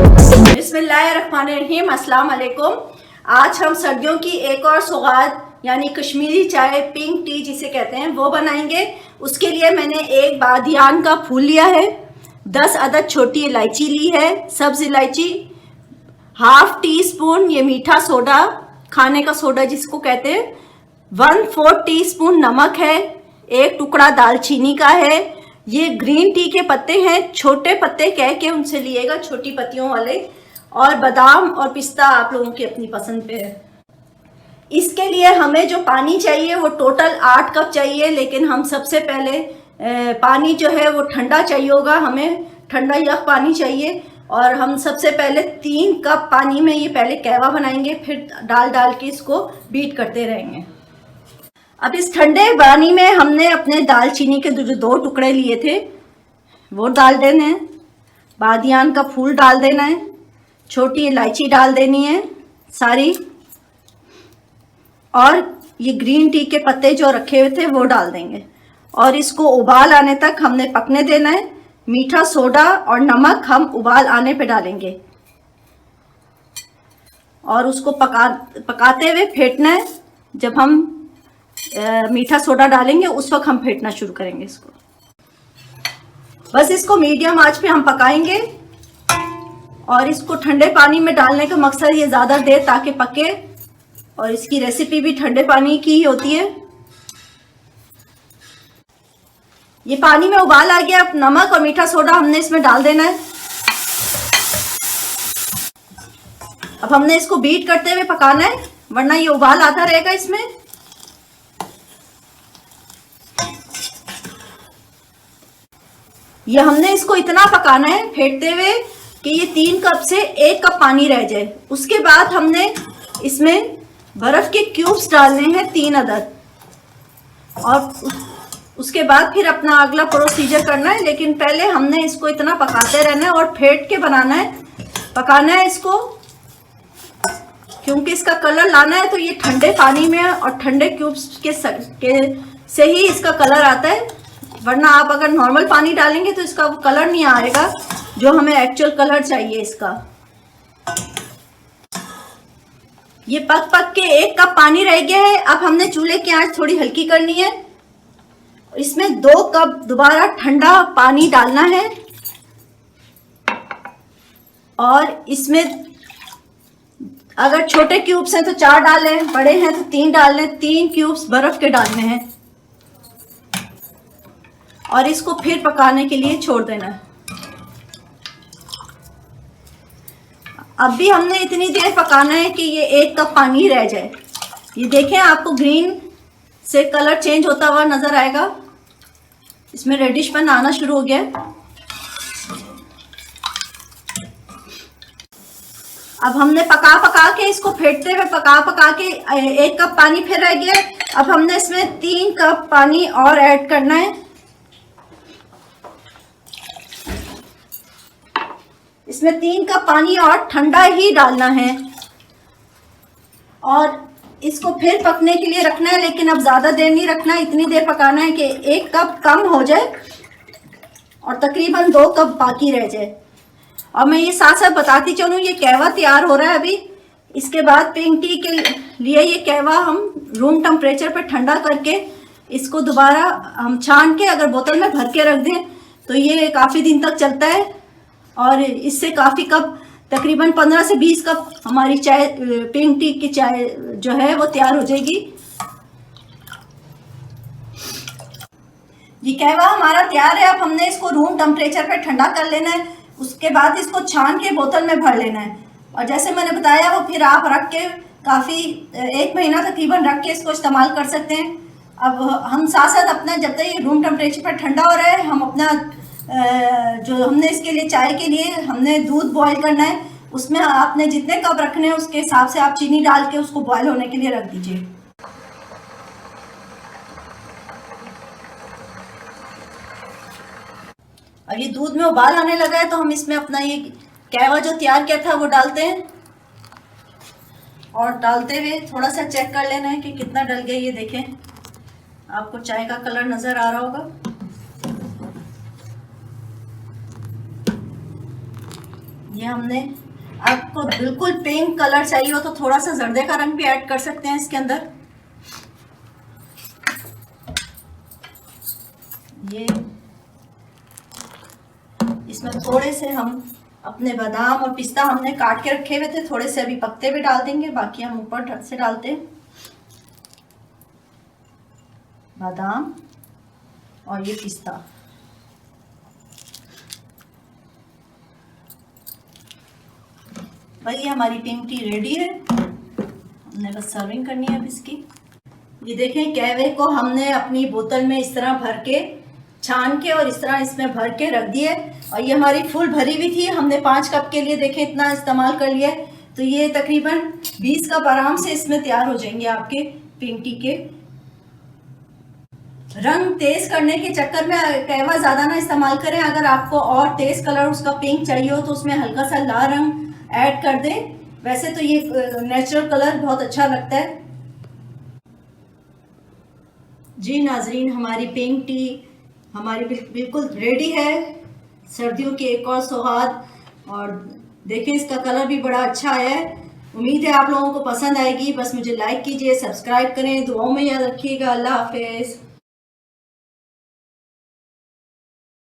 बिस्मिल्लाहिर्रहमानिर्रहीम, अस्सलाम वालेकुम। आज हम सर्दियों की एक और सौगात यानी कश्मीरी चाय, पिंक टी जिसे कहते हैं, वो बनाएंगे। उसके लिए मैंने एक बादियान का फूल लिया है, 10 अदद छोटी इलायची ली है, सब्ज इलायची, हाफ टी स्पून ये मीठा सोडा, खाने का सोडा जिसको कहते हैं, 1/4 टीस्पून नमक है, एक टुकड़ा दालचीनी का है। ये ग्रीन टी के पत्ते हैं, छोटे पत्ते कह के उनसे लिएगा, छोटी पत्तियों वाले। और बादाम और पिस्ता आप लोगों की अपनी पसंद पे है। इसके लिए हमें जो पानी चाहिए वो टोटल 8 कप चाहिए, लेकिन हम सबसे पहले पानी जो है वो ठंडा चाहिए होगा, हमें ठंडा यख पानी चाहिए। और हम सबसे पहले 3 कप पानी में ये पहले कहवा बनाएंगे, फिर डाल के इसको बीट करते रहेंगे। अब इस ठंडे पानी में हमने अपने दालचीनी के जो 2 टुकड़े लिए थे वो डाल देने हैं, बादियान का फूल डाल देना है, छोटी इलायची डाल देनी है सारी, और ये ग्रीन टी के पत्ते जो रखे हुए थे वो डाल देंगे। और इसको उबाल आने तक हमने पकने देना है। मीठा सोडा और नमक हम उबाल आने पे डालेंगे और उसको पकाते हुए फेंटना है। जब हम मीठा सोडा डालेंगे उस वक्त हम फेंटना शुरू करेंगे इसको। बस इसको मीडियम आंच पे हम पकाएंगे। और इसको ठंडे पानी में डालने का मकसद ये ज़्यादा देर ताकि पके, और इसकी रेसिपी भी ठंडे पानी की ही होती है। ये पानी में उबाल आ गया, अब नमक और मीठा सोडा हमने इसमें डाल देना है। अब हमने इसको बीट करते हुए पकाना है, वरना ये उबाल आता रहेगा इसमें। ये हमने इसको इतना पकाना है फेंटते हुए कि ये 3 कप से 1 कप पानी रह जाए। उसके बाद हमने इसमें बर्फ के क्यूब्स डालने हैं 3 अदद, और उसके बाद फिर अपना अगला प्रोसीजर करना है। लेकिन पहले हमने इसको इतना पकाते रहना है और फेंट के बनाना है, पकाना है इसको, क्योंकि इसका कलर लाना है। तो ये ठंडे पानी में और ठंडे क्यूब्स के से ही इसका कलर आता है, वरना आप अगर नॉर्मल पानी डालेंगे तो इसका वो कलर नहीं आएगा जो हमें एक्चुअल कलर चाहिए इसका। ये पक के 1 कप पानी रह गया है। अब हमने चूल्हे की आंच थोड़ी हल्की करनी है, इसमें 2 कप दोबारा ठंडा पानी डालना है, और इसमें अगर छोटे क्यूब्स हैं तो 4 डालें, बड़े हैं तो 3 डाल लें। 3 क्यूब्स बर्फ के डालने हैं और इसको फिर पकाने के लिए छोड़ देना है। अब भी हमने इतनी देर पकाना है कि ये 1 कप पानी रह जाए। ये देखें, आपको ग्रीन से कलर चेंज होता हुआ नजर आएगा, इसमें रेडिशपन आना शुरू हो गया है। अब हमने पका के इसको फेंटते हुए पका के 1 कप पानी फिर रह गया। अब हमने इसमें 3 कप पानी और ऐड करना है। इसमें 3 कप पानी और ठंडा ही डालना है, और इसको फिर पकने के लिए रखना है। लेकिन अब ज़्यादा देर नहीं रखना है, इतनी देर पकाना है कि 1 कप कम हो जाए और तकरीबन 2 कप बाकी रह जाए। और मैं ये साथ साथ बताती चलूँ, ये कहवा तैयार हो रहा है अभी। इसके बाद पिंक टी के लिए ये कहवा हम रूम टेम्परेचर पर ठंडा करके इसको दोबारा हम छान के अगर बोतल में भर के रख दें तो ये काफ़ी दिन तक चलता है, और इससे काफ़ी कप, तकरीबन 15 से 20 कप हमारी चाय, पिंक टी की चाय जो है वो तैयार हो जाएगी। ये कहवा हमारा तैयार है। अब हमने इसको रूम टेम्परेचर पे ठंडा कर लेना है, उसके बाद इसको छान के बोतल में भर लेना है। और जैसे मैंने बताया वो फिर आप रख के काफ़ी 1 महीना तकरीबन रख के इसको इस्तेमाल कर सकते हैं। अब हम साथ साथ अपना, जब तक ये रूम टेम्परेचर पर ठंडा हो रहा है, हम अपना जो हमने इसके लिए चाय के लिए हमने दूध बॉईल करना है, उसमें आपने जितने कप रखने हैं उसके हिसाब से आप चीनी डाल के उसको बॉईल होने के लिए रख दीजिए। अब ये दूध में उबाल आने लगा है तो हम इसमें अपना ये कहवा जो तैयार किया था वो डालते हैं, और डालते हुए थोड़ा सा चेक कर लेना है कि कितना डल गया। ये देखें, आपको चाय का कलर नजर आ रहा होगा। ये हमने, आपको बिल्कुल पिंक कलर चाहिए हो तो थोड़ा सा जर्दे का रंग भी ऐड कर सकते हैं इसके अंदर। ये इसमें थोड़े से हम अपने बादाम और पिस्ता हमने काट के रखे हुए थे, थोड़े से अभी पत्ते भी डाल देंगे, बाकी हम ऊपर से डालते हैं बादाम और ये पिस्ता। भाई ये हमारी पिंक टी रेडी है, हमने बस सर्विंग करनी है अब इसकी। ये देखें, कहवे को हमने अपनी बोतल में इस तरह भर के छान के और इस तरह इसमें भर के रख दिए, और ये हमारी फुल भरी हुई थी। हमने 5 कप के लिए देखें इतना इस्तेमाल कर लिया, तो ये तकरीबन 20 कप आराम से इसमें तैयार हो जाएंगे आपके पिंक टी के। रंग तेज करने के चक्कर में कहवा ज़्यादा ना इस्तेमाल करें। अगर आपको और तेज कलर उसका पिंक चाहिए हो तो उसमें हल्का सा लाल रंग ऐड कर दें। वैसे तो ये नेचुरल कलर बहुत अच्छा लगता है। जी नाजरीन, हमारी पिंक टी हमारी बिल्कुल रेडी है, सर्दियों की एक और सौगात। और देखें इसका कलर भी बड़ा अच्छा है। उम्मीद है आप लोगों को पसंद आएगी। बस मुझे लाइक कीजिए, सब्सक्राइब करें, दुआओं में याद रखिएगा। अल्लाह हाफिज़।